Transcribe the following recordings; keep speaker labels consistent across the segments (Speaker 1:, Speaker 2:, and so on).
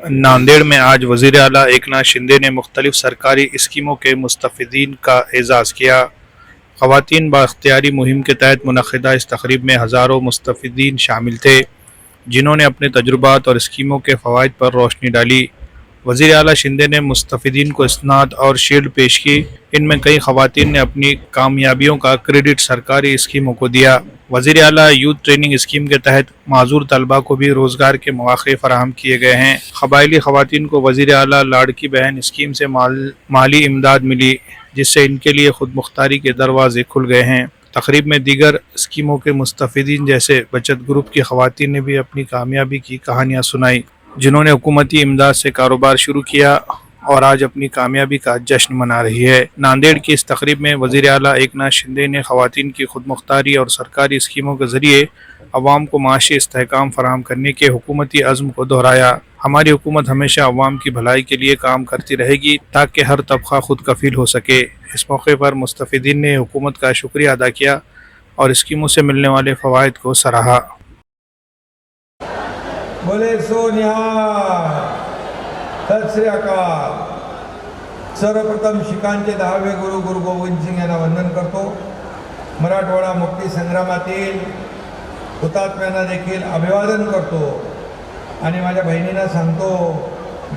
Speaker 1: नांदेड़ में आज वज़ीर आला एकनाथ शिंदे ने मुख्तलिफ सरकारी स्कीमों के मुस्तफ़ीदीन का एजाज़ किया। ख़वातीन बाख्तियारी मुहिम के तहत मुनक़िदा इस तक़रीब में हज़ारों मुस्तफ़ीदीन शामिल थे, जिन्होंने अपने तजुर्बात और स्कीमों के फ़वाइद पर रोशनी डाली। वज़ीर आला शिंदे ने मुस्तफ़ीदीन को इस्नाद और शील्ड पेश की। इनमें कई ख़वातीन ने अपनी कामयाबियों का क्रेडिट सरकारी स्कीमों को दिया। वज़ीर आला यूथ ट्रेनिंग स्कीम के तहत माजूर तलबा को भी रोज़गार के मौक़े फ़राहम किए गए हैं। क़बायली ख़वातीन को वज़ीर आला लाड़की बहन स्कीम से माली इमदाद मिली, जिससे इनके लिए खुद मुख्तारी के दरवाजे खुल गए हैं। तक़रीब में दीगर स्कीमों के मुस्तफ़ीदीन जैसे बचत ग्रुप की ख़वातीन ने भी अपनी कामयाबी की कहानियाँ सुनाई, जिन्होंने हुकूमती इमदाद से कारोबार शुरू किया और आज अपनी कामयाबी का जश्न मना रही है। नांदेड़ की इस तक़रीब में वज़ीर आला एकनाथ शिंदे ने ख़वातीन की खुद मुख्तारी और सरकारी स्कीमों के ज़रिए अवाम को माशी इस्तेहकाम फ़राहम करने के हुकूमती अज़्म को दोहराया। हमारी हुकूमत हमेशा अवाम की भलाई के लिए काम करती रहेगी ताकि हर तबका खुद कफ़ील हो सके। इस मौके पर मुस्तफ़ीदीन ने हुकूमत का शुक्रिया अदा किया और स्कीमों से मिलने वाले फ़वाइद को सराहा।
Speaker 2: बोले सो निहाल, सत श्री अकाल। सर्वप्रथम शिखांचे 10वे गुरु गुरु गोविंद सिंग यांना वंदन करतो। मराठवाडा मुक्ती संग्रामातील हुतात्म्यांना देखील अभिवादन करतो आणि माझ्या बहिणींना सांगतो,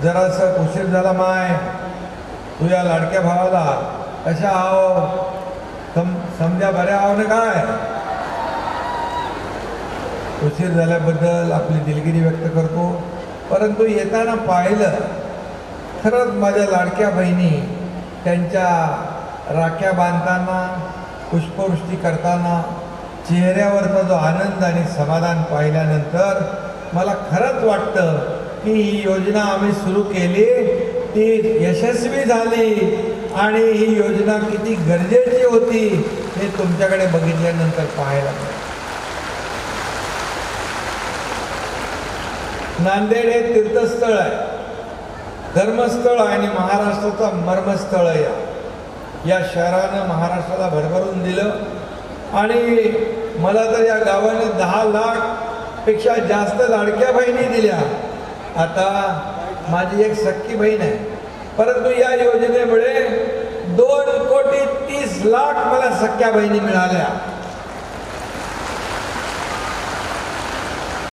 Speaker 2: जरासं उशीर झाला माय, तुझ्या लाडक्या भावाला कशा आहो, समजा बऱ्या आहो ना काय। उशीर झाल्याबद्दल आपली दिलगिरी व्यक्त करतो, परंतु येताना पाहिलं खरंच माझ्या लाडक्या बहिणी त्यांच्या राख्या बांधताना, पुष्पवृष्टी करताना चेहऱ्यावरचा जो आनंद आणि समाधान पाहिल्यानंतर मला खरंच वाटतं की ही योजना आम्ही सुरू केली ती यशस्वी झाली आणि ही योजना किती गरजेची होती हे तुमच्याकडे बघितल्यानंतर पाहायला मिळालं। नांदेड हे तीर्थस्थळ आहे, धर्मस्थळ आणि महाराष्ट्राचा मर्मस्थळ आहे। या शहरानं महाराष्ट्राला भरभरून दिलं आणि मला तर या गावाने 10 लाखपेक्षा जास्त लाडक्या बहिणी दिल्या। आता माझी एक सख्खी बहीण आहे, परंतु या योजनेमुळे 2,30,00,000 मला सख्ख्या बहिणी मिळाल्या।